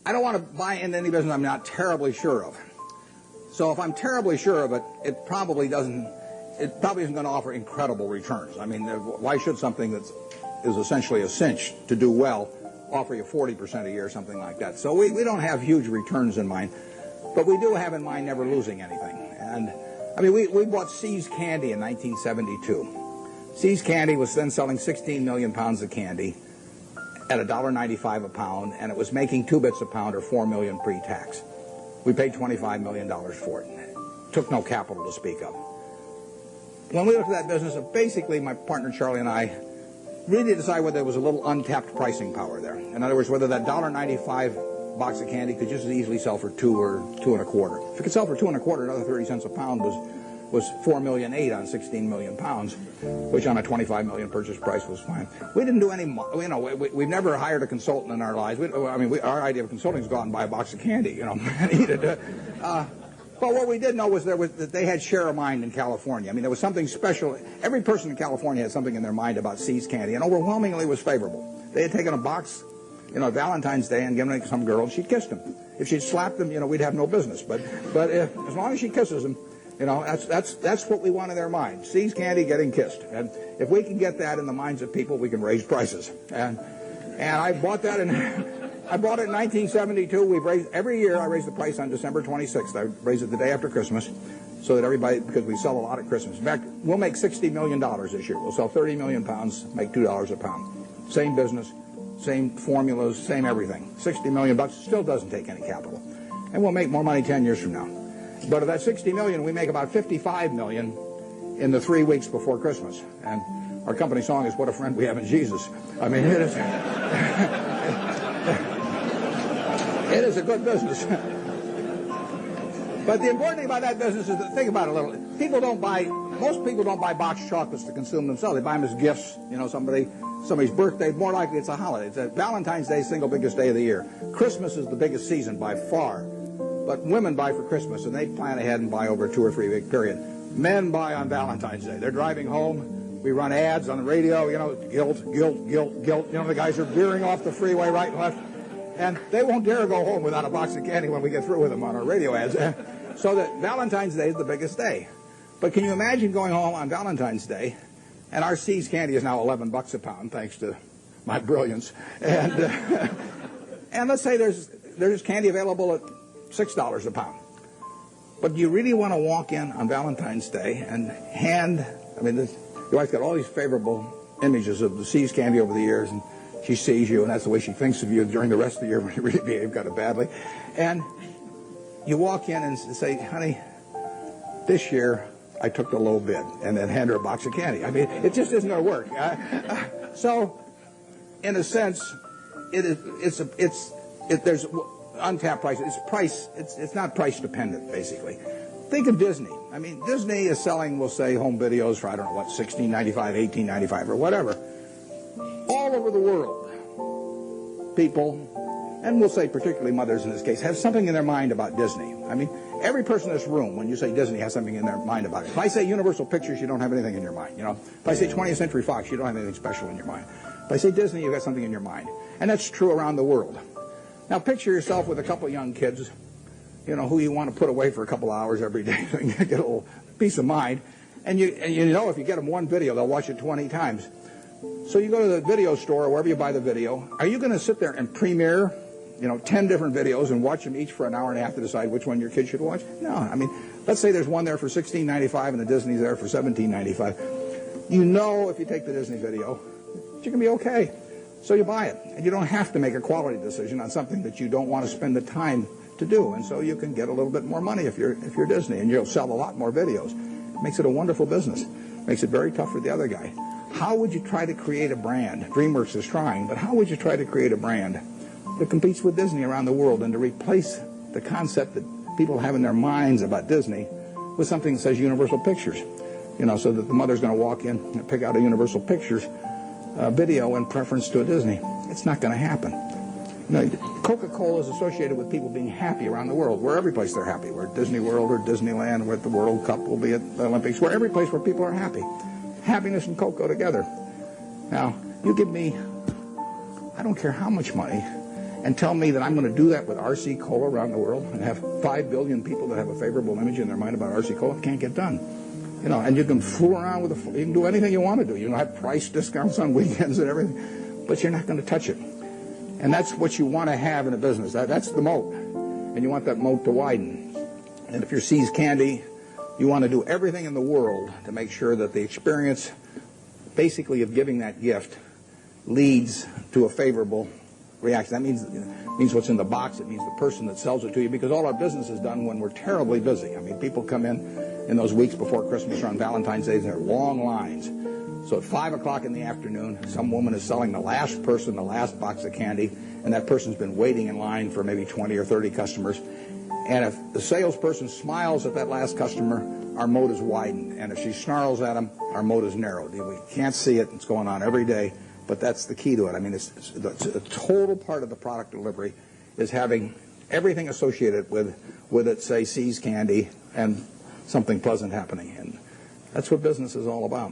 I don't want to buy into any business I'm not terribly sure of. So if I'm terribly sure of it, it probably isn't going to offer incredible returns. I mean, why should something that is essentially a cinch to do well offer you 40% a year or something like that? So we don't have huge returns in mind, but we do have in mind never losing anything. And I mean, we bought See's Candy in 1972. See's Candy was then selling 16 million pounds of candy at $1.95 a pound, and it was making 2 bits a pound or $4 million pre-tax. We paid $25 million for it. Took no capital to speak of. When we looked at that business, basically my partner Charlie and I really decided whether there was a little untapped pricing power there. In other words, whether that $1.95 box of candy could just as easily sell for $2 or $2.25. If it could sell for $2.25, another 30 cents a pound was $4.8 million on 16 million pounds, which on a $25 million purchase price was fine. We didn't do any, we've never hired a consultant in our lives. Our idea of consulting is go out and buy a box of candy, and eat it. But what we did know was that they had share of mind in California. I mean, there was something special. Every person in California had something in their mind about See's Candy, and overwhelmingly was favorable. They had taken a box, Valentine's Day and given it to some girl, and she'd kissed him. If she'd slapped him, we'd have no business. But as long as she kisses him, that's what we want in their mind. See's Candy getting kissed. And if we can get that in the minds of people, we can raise prices. And I bought that I bought it in 1972. Every year I raise the price on December 26th. I raise it the day after Christmas so that everybody, because we sell a lot at Christmas. In fact, we'll make $60 million this year. We'll sell 30 million pounds, make $2 a pound. Same business, same formulas, same everything. $60 million still doesn't take any capital. And we'll make more money 10 years from now. But of that 60 million, we make about 55 million in the 3 weeks before Christmas. And our company song is "What a Friend We Have in Jesus." I mean, it is, it is a good business. But the important thing about that business is that, think about it a little. Most people don't buy boxed chocolates to consume themselves. They buy them as gifts. Somebody's birthday. More likely it's a holiday. It's Valentine's Day, single biggest day of the year. Christmas is the biggest season by far. But women buy for Christmas, and they plan ahead and buy over a 2 or 3 week period. Men buy on Valentine's Day. They're driving home. We run ads on the radio, guilt. The guys are veering off the freeway right and left. And they won't dare go home without a box of candy when we get through with them on our radio ads. So that Valentine's Day is the biggest day. But can you imagine going home on Valentine's Day, and our See's Candy is now $11 a pound, thanks to my brilliance. And and let's say there's candy available at $6 a pound. But do you really want to walk in on Valentine's Day and your wife's got all these favorable images of the See's Candy over the years, and she sees you, and that's the way she thinks of you during the rest of the year when you really behave kind of badly. And you walk in and say, "Honey, this year I took the low bid," and then hand her a box of candy. I mean, it just isn't going to work. So, in a sense, there's untapped price. It's not price dependent, basically. Think of Disney. I mean, Disney is selling, we'll say, home videos for, I don't know what, $16.95, $18.95, or whatever. All over the world, people, and we'll say particularly mothers in this case, have something in their mind about Disney. I mean, every person in this room, when you say Disney, has something in their mind about it. If I say Universal Pictures, you don't have anything in your mind. If I say 20th Century Fox, you don't have anything special in your mind. If I say Disney, you've got something in your mind. And that's true around the world. Now, picture yourself with a couple of young kids, who you want to put away for a couple hours every day so you get a little peace of mind. And if you get them one video, they'll watch it 20 times. So you go to the video store or wherever you buy the video. Are you going to sit there and premiere, 10 different videos and watch them each for an hour and a half to decide which one your kid should watch? No. I mean, let's say there's one there for $16.95 and the Disney's there for $17.95. If you take the Disney video, you're going to be okay. So you buy it. And you don't have to make a quality decision on something that you don't want to spend the time to do. And so you can get a little bit more money if you're Disney, and you'll sell a lot more videos. It makes it a wonderful business. Makes it very tough for the other guy. How would you try to create a brand? DreamWorks is trying, but how would you try to create a brand that competes with Disney around the world and to replace the concept that people have in their minds about Disney with something that says Universal Pictures? So that the mother's going to walk in and pick out a Universal Pictures video in preference to a Disney. It's not going to happen. Coca-Cola is associated with people being happy around the world. We're every place they're happy. We're at Disney World or Disneyland. We're at the World Cup. We'll be at the Olympics. We're every place where people are happy. Happiness and Coke go together. Now, you give me, I don't care how much money, and tell me that I'm going to do that with RC Cola around the world and have 5 billion people that have a favorable image in their mind about RC Cola. It can't get done. You know, and you can fool around with you can do anything you want to do. You can have price discounts on weekends and everything, but you're not going to touch it. And that's what you want to have in a business. That's the moat. And you want that moat to widen. And if you're See's Candy, you want to do everything in the world to make sure that the experience, basically, of giving that gift leads to a favorable reaction. That means what's in the box. It means the person that sells it to you, because all our business is done when we're terribly busy. I mean, people come in those weeks before Christmas or on Valentine's Day, and there are long lines. So at 5 o'clock in the afternoon, some woman is selling the last person the last box of candy, and that person's been waiting in line for maybe 20 or 30 customers. And if the salesperson smiles at that last customer, our moat is widened. And if she snarls at him, our moat is narrowed. We can't see it. It's going on every day. But that's the key to it. I mean, it's a total part of the product delivery is having everything associated with it, say, See's Candy, and something pleasant happening. And that's what business is all about.